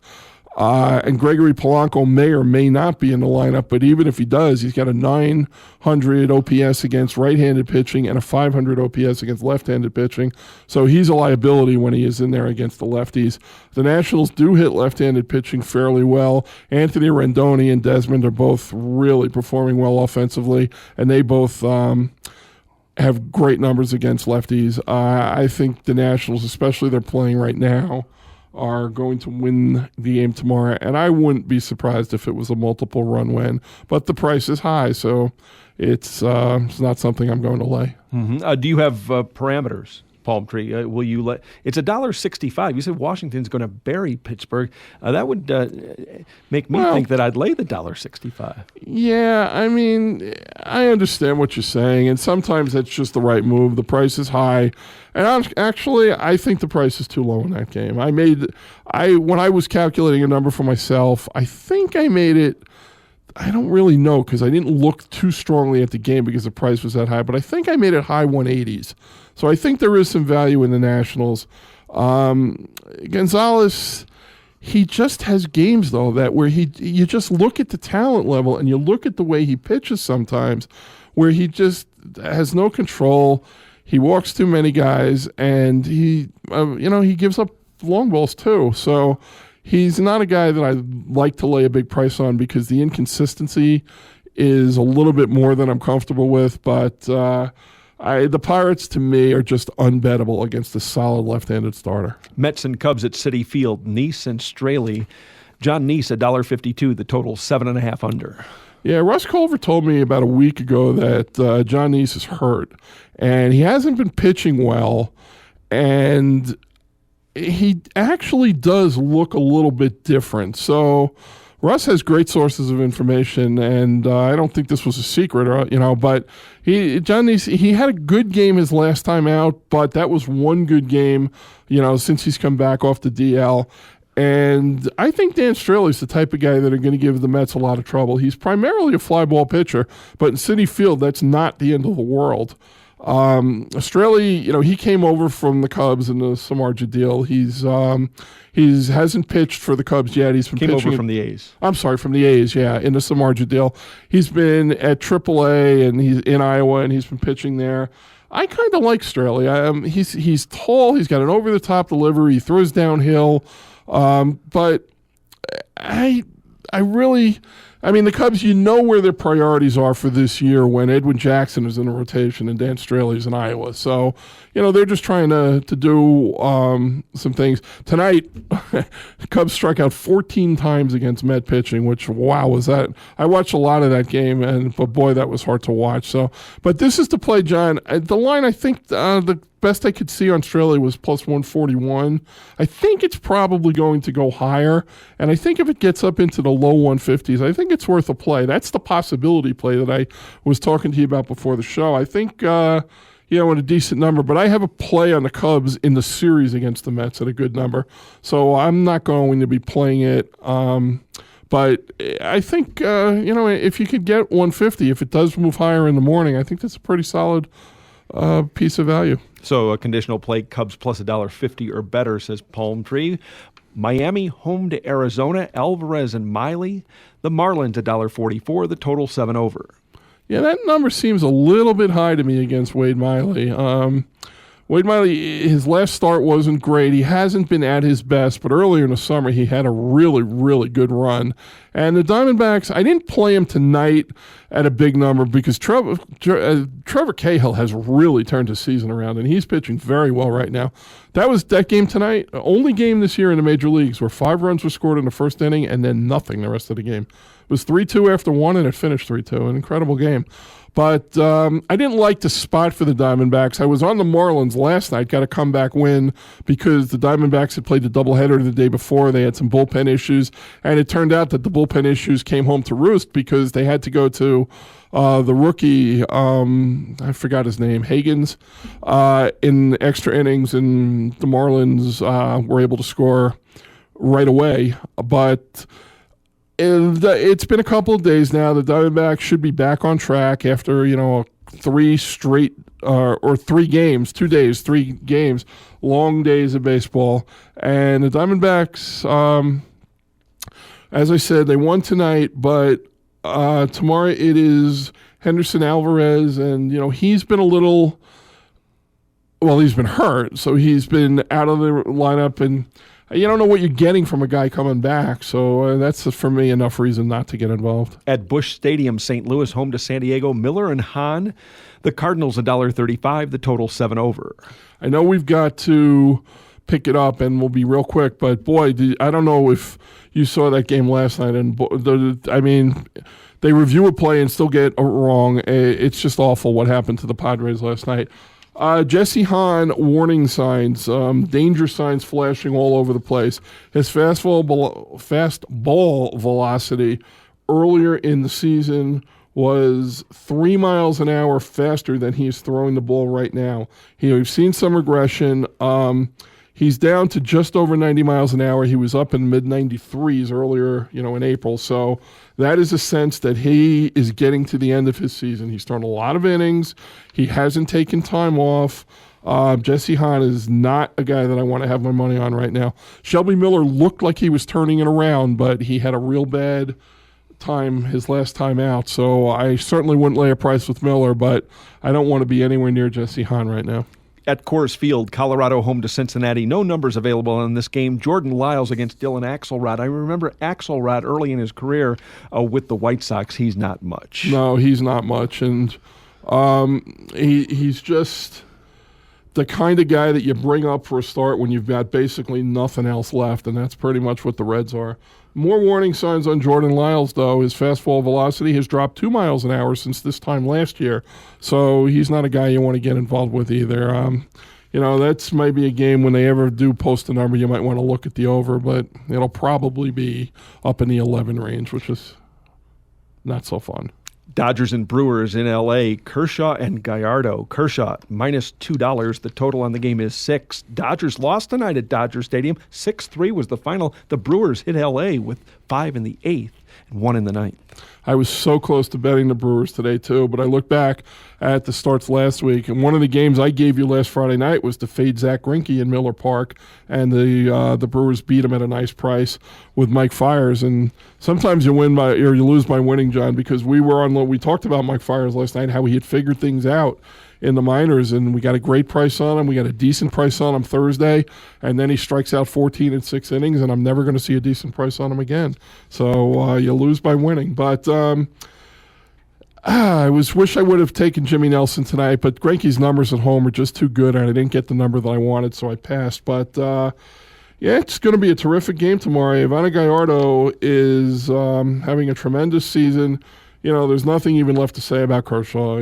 Speaker 2: And Gregory Polanco may or may not be in the lineup, but even if he does, he's got a 900 OPS against right-handed pitching and a 500 OPS against left-handed pitching. So he's a liability when he is in there against the lefties. The Nationals do hit left-handed pitching fairly well. Anthony Rendon and Desmond are both really performing well offensively, and they both have great numbers against lefties. I think the Nationals, especially they're playing right now, are going to win the game tomorrow, and I wouldn't be surprised if it was a multiple run win, but the price is high, so it's not something I'm going to lay.
Speaker 1: Mm-hmm. Do you have parameters, Palm Tree? Will you let? It's $1.65. You said Washington's going to bury Pittsburgh. That would make me think that I'd lay the $1.65.
Speaker 2: Yeah, I understand what you're saying, and sometimes that's just the right move. The price is high. And I think the price is too low in that game. When I was calculating a number for myself, I think I made it, I don't really know because I didn't look too strongly at the game because the price was that high, but I think I made it high 180s. So I think there is some value in the Nationals. Gonzalez, he just has games, though, that where you just look at the talent level and you look at the way he pitches sometimes where he just has no control. He walks too many guys, and he gives up long balls too. So he's not a guy that I like to lay a big price on because the inconsistency is a little bit more than I'm comfortable with. But the Pirates, to me, are just unbettable against a solid left-handed starter.
Speaker 1: Mets and Cubs at Citi Field. Neese and Straley. John Neese, $1.52. The total 7.5 under.
Speaker 2: Yeah, Russ Culver told me about a week ago that John Neese is hurt, and he hasn't been pitching well, and he actually does look a little bit different. So Russ has great sources of information, and I don't think this was a secret, but John Neese, he had a good game his last time out, but that was one good game, since he's come back off the DL. And I think Dan Straley's the type of guy that are going to give the Mets a lot of trouble. He's primarily a fly ball pitcher, but in Citi Field, that's not the end of the world. Straley, he came over from the Cubs in the Samardzija deal. He hasn't pitched for the Cubs yet. He's been
Speaker 1: Came
Speaker 2: pitching
Speaker 1: over from the A's.
Speaker 2: I'm sorry, from the A's, yeah, in the Samardzija deal. He's been at AAA and he's in Iowa and he's been pitching there. I kind of like Straley. He's tall. He's got an over-the-top delivery. He throws downhill. But the Cubs, where their priorities are for this year when Edwin Jackson is in the rotation and Dan Straley's in Iowa. So, they're just trying to do some things. Tonight, the Cubs struck out 14 times against Met pitching, which, wow, was that. I watched a lot of that game, but boy, that was hard to watch. So, but this is to play, John. The line, I think, the best I could see on Straley was plus 141. I think it's probably going to go higher, and I think if it gets up into the low 150s, I think it's worth a play. That's the possibility play that I was talking to you about before the show. I think, in a decent number, but I have a play on the Cubs in the series against the Mets at a good number, so I'm not going to be playing it. But I think, if you could get 150, if it does move higher in the morning, I think that's a pretty solid piece of value.
Speaker 1: So a conditional play, Cubs plus $1.50 or better, says Palm Tree. Miami home to Arizona, Alvarez and Miley. The Marlins $1.44, the total 7 over.
Speaker 2: Yeah, that number seems a little bit high to me against Wade Miley. Wade Miley, his last start wasn't great. He hasn't been at his best, but earlier in the summer, he had a really, really good run. And the Diamondbacks, I didn't play him tonight at a big number because Trevor Cahill has really turned his season around, and he's pitching very well right now. That game tonight, the only game this year in the major leagues where 5 runs were scored in the first inning and then nothing the rest of the game. It was 3-2 after 1, and it finished 3-2. An incredible game. But I didn't like the spot for the Diamondbacks. I was on the Marlins last night, got a comeback win because the Diamondbacks had played the doubleheader the day before. They had some bullpen issues, and it turned out that the bullpen issues came home to roost because they had to go to the rookie, I forgot his name, Higgins, in extra innings, and the Marlins were able to score right away. But it's been a couple of days now. The Diamondbacks should be back on track after, 3 straight or 3 games, 2 days, 3 games, long days of baseball. And the Diamondbacks, as I said, they won tonight, but tomorrow it is Henderson Alvarez, and, he's been he's been hurt, so he's been out of the lineup, and you don't know what you're getting from a guy coming back, so that's, for me, enough reason not to get involved.
Speaker 1: At Busch Stadium, St. Louis, home to San Diego, Miller and Hahn. The Cardinals $1.35, the total 7 over.
Speaker 2: I know we've got to pick it up, and we'll be real quick, but boy, I don't know if you saw that game last night, and they review a play and still get it wrong. It's just awful what happened to the Padres last night. Jesse Hahn, warning signs, danger signs flashing all over the place. His fastball velocity earlier in the season was 3 miles an hour faster than he is throwing the ball right now. We've seen some regression. He's down to just over 90 miles an hour. He was up in mid-93s earlier, in April. So that is a sense that he is getting to the end of his season. He's thrown a lot of innings. He hasn't taken time off. Jesse Hahn is not a guy that I want to have my money on right now. Shelby Miller looked like he was turning it around, but he had a real bad time his last time out. So I certainly wouldn't lay a price with Miller, but I don't want to be anywhere near Jesse Hahn right now.
Speaker 1: At Coors Field, Colorado home to Cincinnati. No numbers available in this game. Jordan Lyles against Dylan Axelrod. I remember Axelrod early in his career with the White Sox. He's not much.
Speaker 2: No, he's not much. And he's just the kind of guy that you bring up for a start when you've got basically nothing else left, and that's pretty much what the Reds are. More warning signs on Jordan Lyles, though. His fastball velocity has dropped 2 miles an hour since this time last year, so he's not a guy you want to get involved with either. That's maybe a game when they ever do post a number, you might want to look at the over, but it'll probably be up in the 11 range, which is not so fun.
Speaker 1: Dodgers and Brewers in L.A., Kershaw and Gallardo. Kershaw, -$2. The total on the game is 6. Dodgers lost tonight at Dodger Stadium. 6-3 was the final. The Brewers hit L.A. with 5 in the 8th and 1 in the 9th.
Speaker 2: I was so close to betting the Brewers today, too, but I look back at the starts last week, and one of the games I gave you last Friday night was to fade Zach Greinke in Miller Park, and the Brewers beat him at a nice price with Mike Fiers. And sometimes you win by or you lose by winning, John, because we talked about Mike Fiers last night, how he had figured things out in the minors, and we got a great price on him. We got a decent price on him Thursday, and then he strikes out 14 in 6 innings, and I'm never going to see a decent price on him again. So you lose by winning. But I wish I would have taken Jimmy Nelson tonight, but Greinke's numbers at home are just too good, and I didn't get the number that I wanted, so I passed. But it's going to be a terrific game tomorrow. Ivana Gallardo is having a tremendous season. There's nothing even left to say about Kershaw.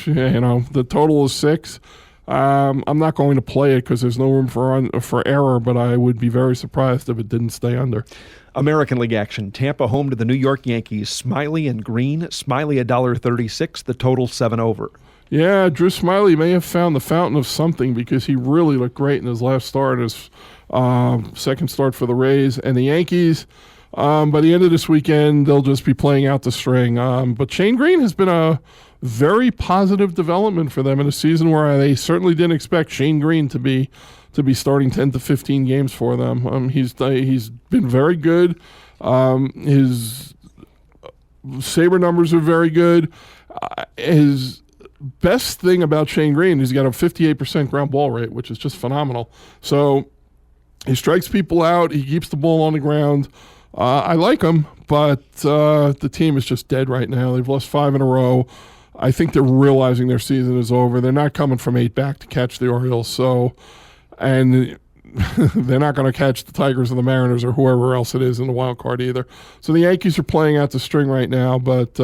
Speaker 2: The total is 6. I'm not going to play it because there's no room for error, but I would be very surprised if it didn't stay under.
Speaker 1: American League action. Tampa home to the New York Yankees. Smiley and Green. Smiley $1.36. The total 7 over.
Speaker 2: Yeah, Drew Smiley may have found the fountain of something because he really looked great in his last start, his second start for the Rays. And the Yankees, by the end of this weekend, they'll just be playing out the string. But Shane Green has been a very positive development for them in a season where they certainly didn't expect Shane Green to be starting 10 to 15 games for them. He's been very good. His Sabre numbers are very good. His best thing about Shane Green is he's got a 58% ground ball rate, which is just phenomenal. So he strikes people out. He keeps the ball on the ground. I like him, but the team is just dead right now. They've lost 5 in a row. I think they're realizing their season is over. They're not coming from 8 back to catch the Orioles, and they're not going to catch the Tigers or the Mariners or whoever else it is in the wild card either. So the Yankees are playing out the string right now, but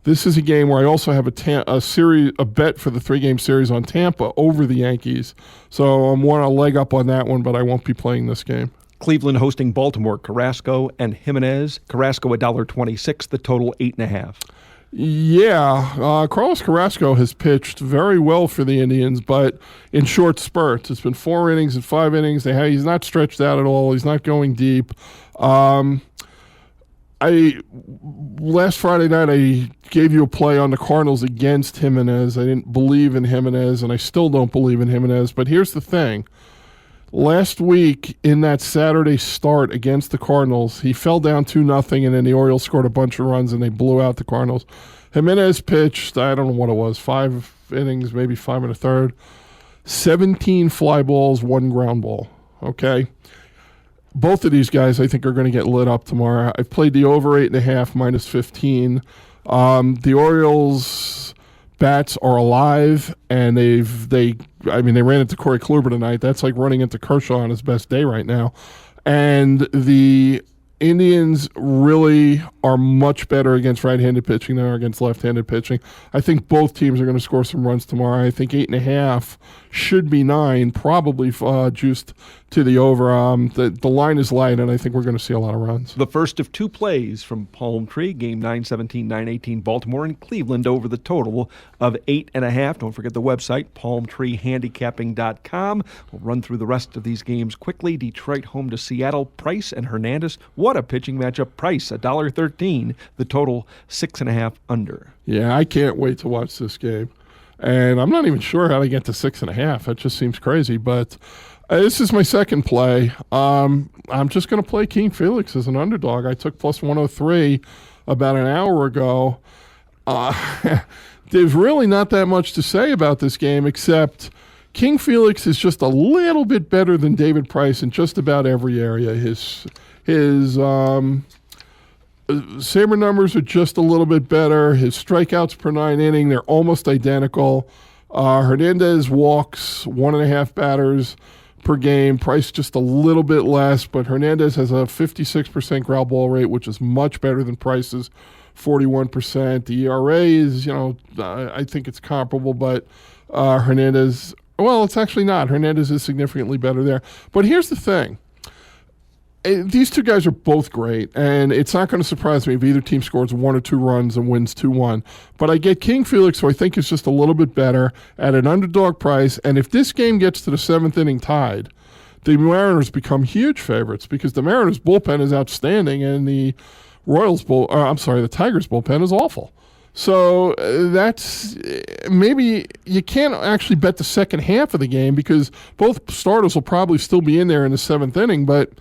Speaker 2: this is a game where I also have a bet for the 3-game series on Tampa over the Yankees. So I'm a leg up on that one, but I won't be playing this game.
Speaker 1: Cleveland hosting Baltimore. Carrasco and Jimenez. Carrasco $1.26. The total 8.5.
Speaker 2: Yeah, Carlos Carrasco has pitched very well for the Indians, but in short spurts. It's been 4 innings and 5 innings. He's not stretched out at all. He's not going deep. Last Friday night I gave you a play on the Cardinals against Jimenez. I didn't believe in Jimenez, and I still don't believe in Jimenez. But here's the thing. Last week in that Saturday start against the Cardinals, he fell down 2-0, and then the Orioles scored a bunch of runs, and they blew out the Cardinals. Jimenez pitched, I don't know what it was, 5 innings, maybe 5 1/3, 17 fly balls, 1 ground ball, okay? Both of these guys, I think, are going to get lit up tomorrow. I've played the over 8.5 -15. The Orioles bats are alive, and they ran into Corey Kluber tonight. That's like running into Kershaw on his best day right now. And the Indians really are much better against right-handed pitching than they are against left-handed pitching. I think both teams are going to score some runs tomorrow. I think 8.5 should be 9, probably juiced to the over. The line is light, and I think we're going to see a lot of runs.
Speaker 1: The first of 2 plays from Palm Tree, game 9-17, 9-18, Baltimore and Cleveland over the total of 8.5. Don't forget the website, palmtreehandicapping.com. We'll run through the rest of these games quickly. Detroit home to Seattle, Price and Hernandez. What a pitching matchup. Price, $1.13. The total, 6.5 under.
Speaker 2: Yeah, I can't wait to watch this game. And I'm not even sure how to get to 6.5. That just seems crazy. But this is my second play. I'm just going to play King Felix as an underdog. I took plus 103 about an hour ago. There's really not that much to say about this game except King Felix is just a little bit better than David Price in just about every area. His Sabre numbers are just a little bit better. His strikeouts per 9 inning, they're almost identical. Hernandez walks 1.5 batters per game. Price just a little bit less, but Hernandez has a 56% ground ball rate, which is much better than Price's 41%. The ERA is, I think it's comparable, but Hernandez, well, it's actually not. Hernandez is significantly better there. But here's the thing. these two guys are both great, and it's not going to surprise me if either team scores 1 or 2 runs and wins 2-1. But I get King Felix, who I think is just a little bit better, at an underdog price. And if this game gets to the 7th inning tied, the Mariners become huge favorites because the Mariners' bullpen is outstanding, and the the Tigers' bullpen is awful. So that's maybe you can't actually bet the second half of the game because both starters will probably still be in there in the 7th inning, but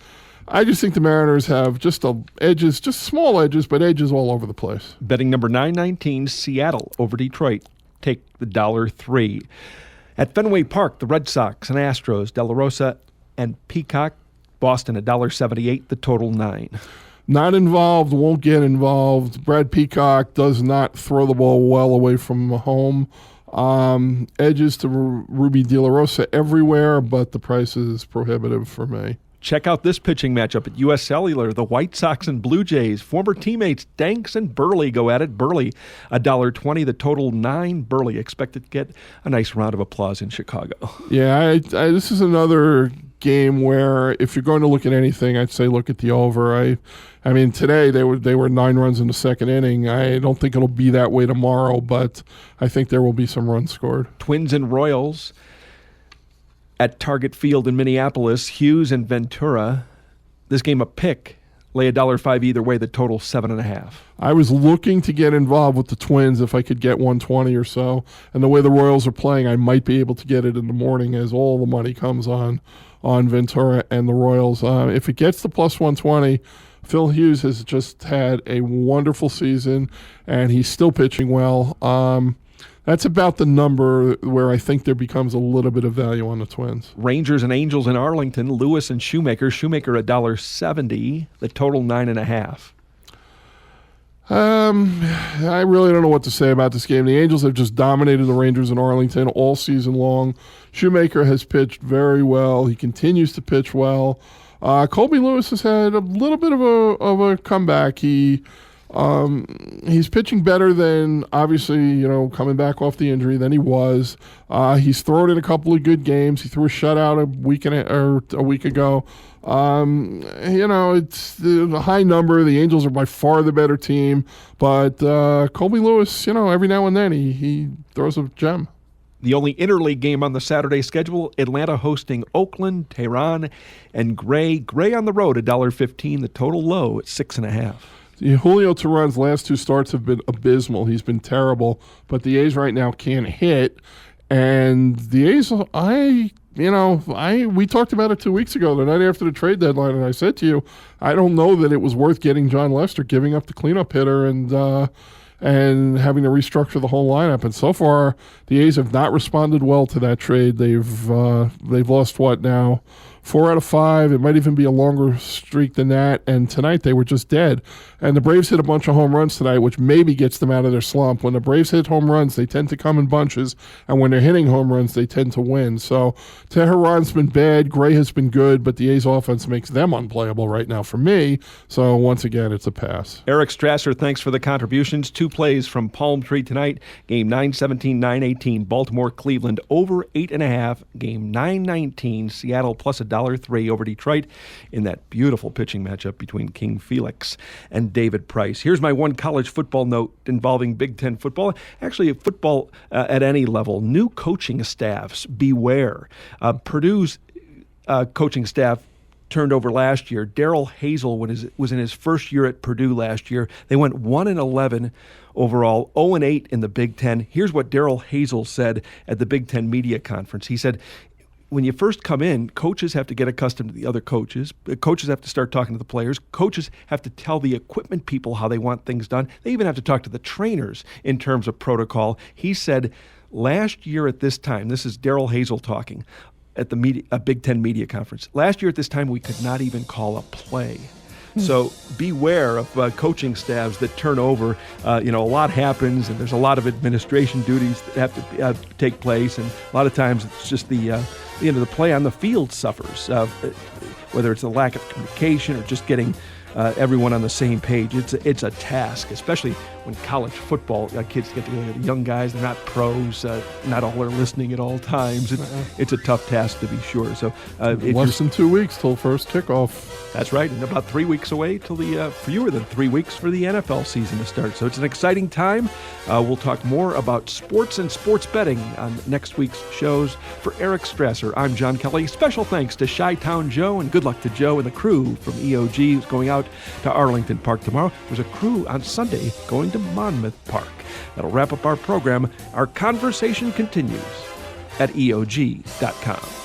Speaker 2: I just think the Mariners have just edges, just small edges, but edges all over the place.
Speaker 1: Betting number 919, Seattle over Detroit. Take the $1.03. At Fenway Park, the Red Sox and Astros, De La Rosa and Peacock. Boston, $1.78, the total 9.
Speaker 2: Not involved, won't get involved. Brad Peacock does not throw the ball well away from home. Edges to Ruby De La Rosa everywhere, but the price is prohibitive for me.
Speaker 1: Check out this pitching matchup at U.S. Cellular. The White Sox and Blue Jays. Former teammates Danks and Burley go at it. Burley, $1.20. The total 9. Burley expected to get a nice round of applause in Chicago.
Speaker 2: Yeah, this is another game where if you're going to look at anything, I'd say look at the over. I mean, today they were 9 runs in the 2nd inning. I don't think it'll be that way tomorrow, but I think there will be some runs scored.
Speaker 1: Twins and Royals at Target Field in Minneapolis. Hughes and Ventura. This game a pick. Lay $1.05 either way. The total 7.5.
Speaker 2: I was looking to get involved with the Twins if I could get 120 or so. And the way the Royals are playing, I might be able to get it in the morning as all the money comes on Ventura and the Royals. If it gets to plus 120, Phil Hughes has just had a wonderful season, and he's still pitching well. That's about the number where I think there becomes a little bit of value on the Twins.
Speaker 1: Rangers and Angels in Arlington. Lewis and Shoemaker. Shoemaker $1.70. The total 9.5.
Speaker 2: I really don't know what to say about this game. The Angels have just dominated the Rangers in Arlington all season long. Shoemaker has pitched very well. He continues to pitch well. Colby Lewis has had a little bit of a comeback. He's pitching better than, obviously, coming back off the injury than he was. He's thrown in a couple of good games. He threw a shutout a week ago. It's the high number. The Angels are by far the better team, but Colby Lewis, every now and then he throws a gem.
Speaker 1: The only interleague game on the Saturday schedule, Atlanta hosting Oakland, Tehran, and Gray. Gray on the road, $1.15. The total low at 6.5.
Speaker 2: Julio Teheran's last 2 starts have been abysmal. He's been terrible, but the A's right now can't hit. And the A's, we talked about it 2 weeks ago, the night after the trade deadline, and I said to you, I don't know that it was worth getting John Lester, giving up the cleanup hitter and having to restructure the whole lineup. And so far, the A's have not responded well to that trade. They've lost what now? 4 out of 5. It might even be a longer streak than that. And tonight they were just dead. And the Braves hit a bunch of home runs tonight, which maybe gets them out of their slump. When the Braves hit home runs, they tend to come in bunches. And when they're hitting home runs, they tend to win. So Teheran's been bad. Gray has been good. But the A's offense makes them unplayable right now for me. So once again, it's a pass.
Speaker 1: Eric Strasser, thanks for the contributions. 2 plays from Palm Tree tonight. Game 9-17, 9-18. Baltimore, Cleveland over 8.5. Game 9-19. Seattle plus $1.03 over Detroit in that beautiful pitching matchup between King Felix and David Price. Here's my one college football note involving Big Ten football. Actually, football at any level. New coaching staffs, beware. Purdue's coaching staff turned over last year. Darrell Hazel was in his first year at Purdue last year. They went 1-11 overall, 0-8 in the Big Ten. Here's what Darrell Hazel said at the Big Ten media conference. He said, when you first come in, coaches have to get accustomed to the other coaches. Coaches have to start talking to the players. Coaches have to tell the equipment people how they want things done. They even have to talk to the trainers in terms of protocol. He said, last year at this time, this is Darrell Hazel talking at the Big Ten media conference. Last year at this time, we could not even call a play. So beware of coaching staffs that turn over. A lot happens, and there's a lot of administration duties that have to take place, and a lot of times it's just the end of the play on the field suffers, whether it's a lack of communication or just getting everyone on the same page. It's a task, especially when college football kids get together, the young guys, they're not pros, not all are listening at all times. It's a tough task to be sure. So
Speaker 2: less than 2 weeks till first kickoff.
Speaker 1: That's right, and about 3 weeks away till the fewer than 3 weeks for the NFL season to start. So it's an exciting time. We'll talk more about sports and sports betting on next week's shows. For Eric Strasser, I'm John Kelly. Special thanks to ChiTownJoe, and good luck to Joe and the crew from EOG who's going out to Arlington Park tomorrow. There's a crew on Sunday going to Monmouth Park. That'll wrap up our program. Our conversation continues at EOG.com.